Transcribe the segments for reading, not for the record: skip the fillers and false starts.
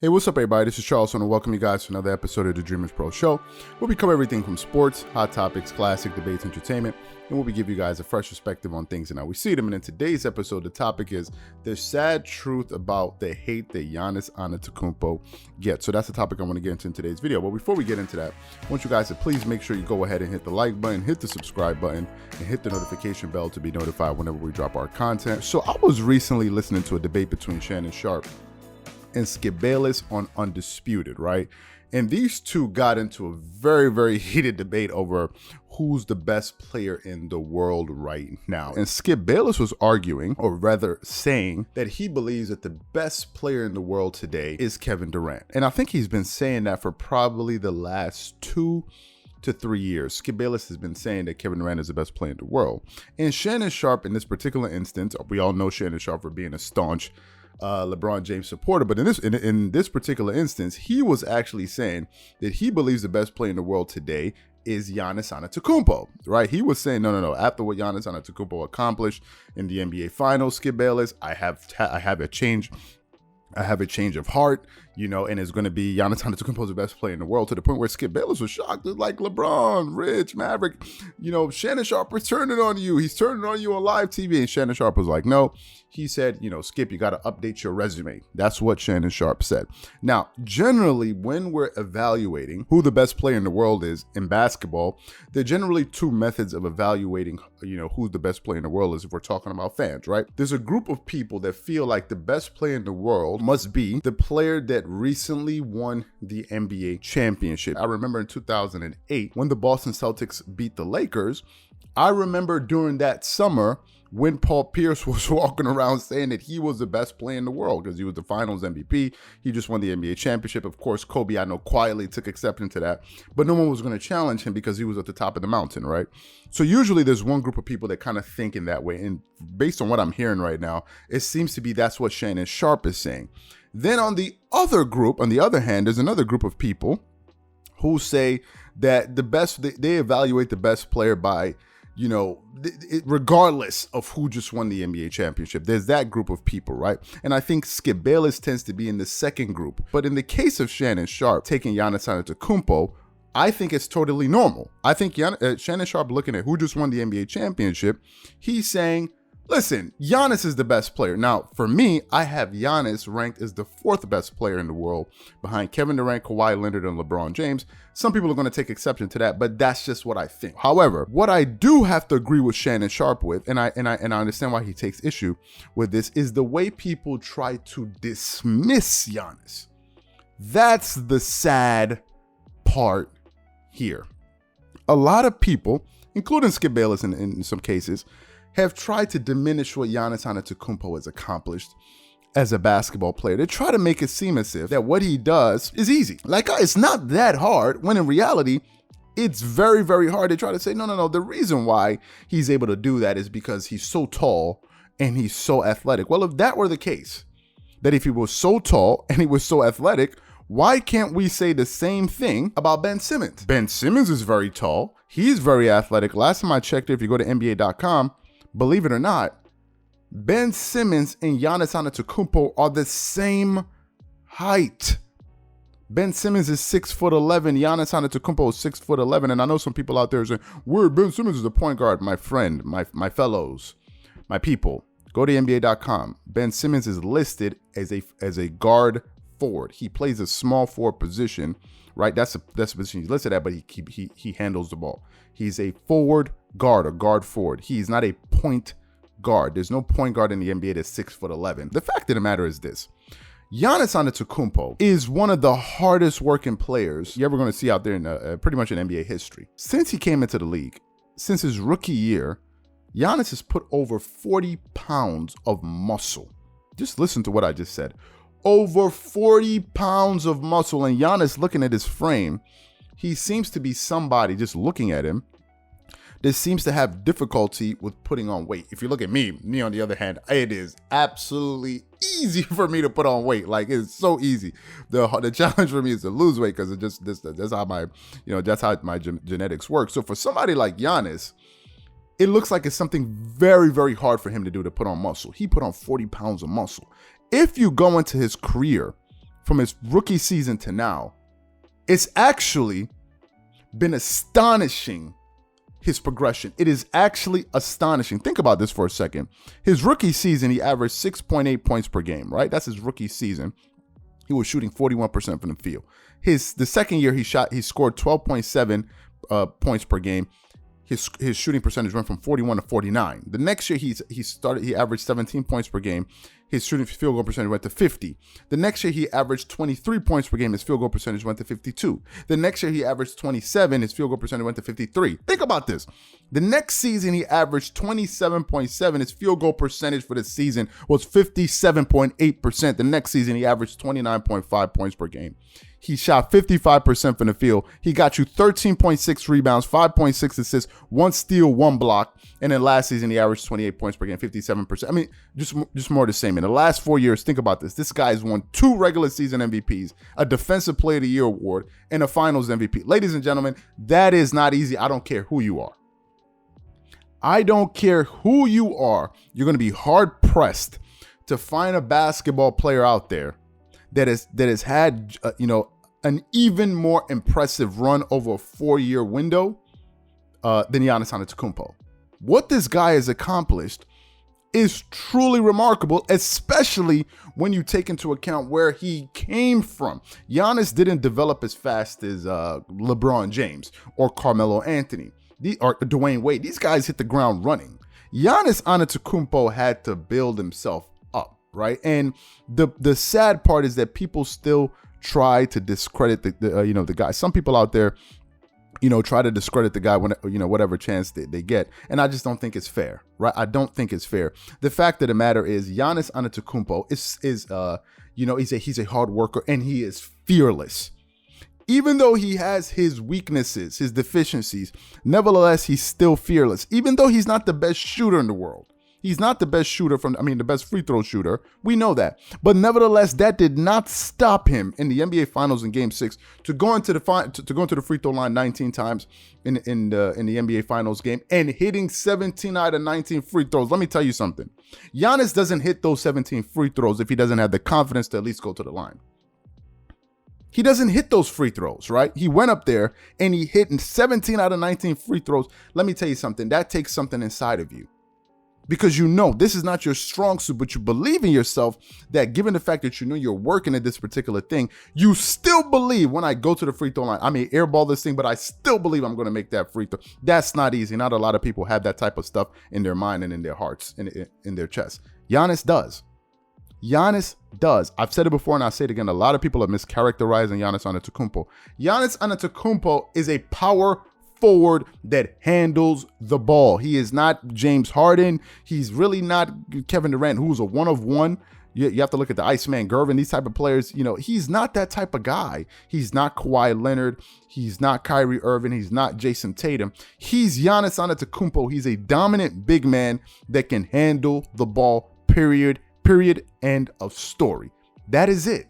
Hey, what's up, everybody? This is Charles, and I welcome you guys to another episode of the Dreamerspro Show, where we cover everything from sports, hot topics, classic debates, entertainment, and where we give you guys a fresh perspective on things and how we see them. And in today's episode, the topic is the sad truth about the hate that Giannis Antetokounmpo gets. So that's the topic I want to get into in today's video. But before we get into that, I want you guys to please make sure you go ahead and hit the like button, hit the subscribe button, and hit the notification bell to be notified whenever we drop our content. So I was recently listening to a debate between Shannon Sharpe and Skip Bayless on Undisputed, right? And these two got into a very, very heated debate over who's the best player in the world right now. And Skip Bayless was arguing, or rather saying, that he believes that the best player in the world today is Kevin Durant. And I think he's been saying that for probably the last 2 to 3 years. Skip Bayless has been saying that Kevin Durant is the best player in the world. And Shannon Sharpe, in this particular instance, we all know Shannon Sharpe for being a staunch LeBron James supporter, but in this particular instance, he was actually saying that he believes the best player in the world today is Giannis Antetokounmpo, right? He was saying, no. After what Giannis Antetokounmpo accomplished in the NBA Finals, Skip Bayless, I have a change of heart, and it's going to be Giannis Antetokounmpo is the best player in the world, to the point where Skip Bayless was shocked. It's like, LeBron, Rich, Maverick, Shannon Sharpe is turning on you. He's turning on you on live TV. And Shannon Sharpe was like, no. He said, Skip, you got to update your resume. That's what Shannon Sharpe said. Now, generally, when we're evaluating who the best player in the world is in basketball, there are generally two methods of evaluating, who the best player in the world is if we're talking about fans, right? There's a group of people that feel like the best player in the world must be the player that recently won the NBA championship. I remember in 2008, when the Boston Celtics beat the Lakers, I remember during that summer when Paul Pierce was walking around saying that he was the best player in the world because he was the finals MVP. He just won the NBA championship. Of course, Kobe, I know, quietly took exception to that, but no one was going to challenge him because he was at the top of the mountain, right? So usually there's one group of people that kind of think in that way. And based on what I'm hearing right now, it seems to be that's what Shannon Sharpe is saying. Then on the other hand, there's another group of people who say that they evaluate the best player by, regardless of who just won the NBA championship. There's that group of people, right? And I think Skip Bayless tends to be in the second group. But in the case of Shannon Sharpe taking Giannis Antetokounmpo, I think it's totally normal. I think Shannon Sharpe, looking at who just won the NBA championship, he's saying, listen, Giannis is the best player. Now, for me, I have Giannis ranked as the 4th best player in the world behind Kevin Durant, Kawhi Leonard, and LeBron James. Some people are going to take exception to that, but that's just what I think. However, what I do have to agree with Shannon Sharpe with, and I understand why he takes issue with this, is the way people try to dismiss Giannis. That's the sad part here. A lot of people, including Skip Bayless in some cases, have tried to diminish what Giannis Antetokounmpo has accomplished as a basketball player. They try to make it seem as if that what he does is easy. Like, it's not that hard, when in reality, it's very, very hard. They try to say, no. The reason why he's able to do that is because he's so tall and he's so athletic. Well, if that were the case, that if he was so tall and he was so athletic, why can't we say the same thing about Ben Simmons? Ben Simmons is very tall. He's very athletic. Last time I checked, if you go to NBA.com, believe it or not, Ben Simmons and Giannis Antetokounmpo are the same height. Ben Simmons is 6'11". Giannis Antetokounmpo is 6'11". And I know some people out there saying, "Where Ben Simmons is a point guard." My friend, my fellows, my people, go to NBA.com. Ben Simmons is listed as a guard forward. He plays a small forward position, right? That's the position he's listed at, but he handles the ball. He's a forward guard, a guard forward. He's not a point guard. There's no point guard in the NBA that's 6'11". The fact of the matter is this: Giannis Antetokounmpo is one of the hardest working players you're ever going to see out there in pretty much in NBA history. Since he came into the league, since his rookie year, Giannis has put over 40 pounds of muscle. Just listen to what I just said. Over 40 pounds of muscle. And Giannis, looking at his frame, he seems to be somebody, just looking at him, that seems to have difficulty with putting on weight. If you look at me on the other hand, it is absolutely easy for me to put on weight. Like, it's so easy. The challenge for me is to lose weight because that's how my genetics work. So for somebody like Giannis, it looks like it's something very, very hard for him to do, to put on muscle. He put on 40 pounds of muscle. If you go into his career from his rookie season to now, it's actually been astonishing, his progression. It is actually astonishing. Think about this for a second. His rookie season, he averaged 6.8 points per game, right? That's his rookie season. He was shooting 41% from the field. The second year he scored 12.7 points per game. His shooting percentage went from 41 to 49. The next year he averaged 17 points per game. His shooting field goal percentage went to 50. The next year he averaged 23 points per game. His field goal percentage went to 52. The next year he averaged 27. His field goal percentage went to 53. Think about this. The next season he averaged 27.7. His field goal percentage for the season was 57.8%. The next season he averaged 29.5 points per game. He shot 55% from the field. He got you 13.6 rebounds, 5.6 assists, 1 steal, 1 block. And then last season, he averaged 28 points per game, 57%. I mean, just more of the same. In the last 4 years, think about this. This guy has won 2 regular season MVPs, a Defensive Player of the Year award, and a Finals MVP. Ladies and gentlemen, that is not easy. I don't care who you are. I don't care who you are. You're going to be hard-pressed to find a basketball player out there that has had an even more impressive run over a 4-year window than Giannis Antetokounmpo. What this guy has accomplished is truly remarkable, especially when you take into account where he came from. Giannis didn't develop as fast as LeBron James or Carmelo Anthony or Dwayne Wade. These guys hit the ground running. Giannis Antetokounmpo had to build himself up, right? And the sad part is that people still try to discredit the guy. Some people out there, try to discredit the guy when, whatever chance they get. And I just don't think it's fair, right? I don't think it's fair. The fact of the matter is Giannis Antetokounmpo he's a hard worker and he is fearless. Even though he has his weaknesses, his deficiencies, nevertheless, he's still fearless. Even though he's not the best shooter in the world. He's not the best shooter the best free throw shooter. We know that. But nevertheless, that did not stop him in the NBA Finals in Game 6 to go into the free throw line 19 times in the NBA Finals game and hitting 17 out of 19 free throws. Let me tell you something. Giannis doesn't hit those 17 free throws if he doesn't have the confidence to at least go to the line. He doesn't hit those free throws, right? He went up there and he hit 17 out of 19 free throws. Let me tell you something. That takes something inside of you. Because this is not your strong suit, but you believe in yourself that given the fact that you're working at this particular thing, you still believe when I go to the free throw line, I may airball this thing, but I still believe I'm going to make that free throw. That's not easy. Not a lot of people have that type of stuff in their mind and in their hearts, in their chest. Giannis does. Giannis does. I've said it before and I'll say it again. A lot of people are mischaracterizing Giannis Antetokounmpo. Giannis Antetokounmpo is a power forward that handles the ball. He is not James Harden. He's really not Kevin Durant, who's a one of one. You have to look at the Iceman Gervin, these type of players. He's not that type of guy. He's not Kawhi Leonard. He's not Kyrie Irving. He's not Jason Tatum. He's Giannis Antetokounmpo. He's a dominant big man that can handle the ball, period, end of story. That is it.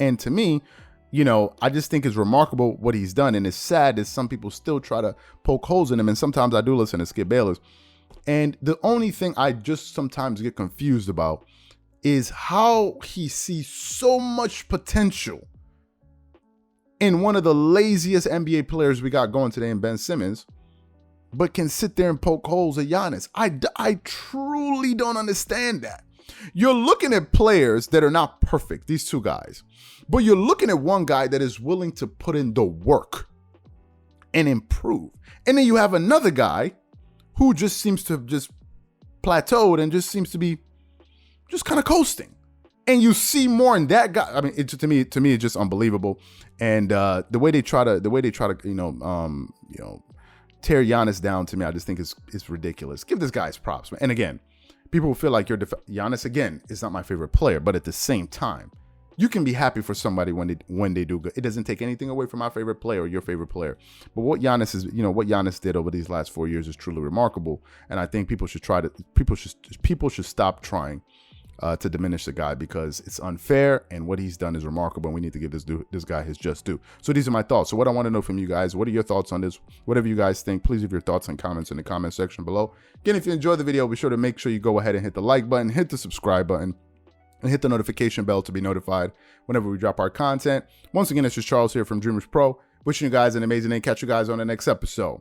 And to me, I just think it's remarkable what he's done. And it's sad that some people still try to poke holes in him. And sometimes I do listen to Skip Bayless. And the only thing I just sometimes get confused about is how he sees so much potential in one of the laziest NBA players we got going today in Ben Simmons, but can sit there and poke holes at Giannis. I truly don't understand that. You're looking at players that are not perfect, these two guys, but you're looking at one guy that is willing to put in the work and improve. And then you have another guy who just seems to have just plateaued and just seems to be just kind of coasting. And you see more in that guy. I mean, to me, it's just unbelievable. And the way they try to tear Giannis down, to me, I just think it's ridiculous. Give this guy his props, man. And again, people will feel like Giannis, again, is not my favorite player, but at the same time, you can be happy for somebody when they do good. It doesn't take anything away from my favorite player or your favorite player. But what Giannis did over these last 4 years is truly remarkable. And I think people should stop trying to diminish the guy, because it's unfair, and what he's done is remarkable, and we need to give this guy his just due. So these are my thoughts. So what I want to know from you guys, what are your thoughts on this? Whatever you guys think, please leave your thoughts and comments in the comment section below. Again, if you enjoyed the video, be sure to make sure you go ahead and hit the like button, hit the subscribe button, and hit the notification bell to be notified whenever we drop our content. Once again, it's just Charles here from Dreamerspro, wishing you guys an amazing day. Catch you guys on the next episode.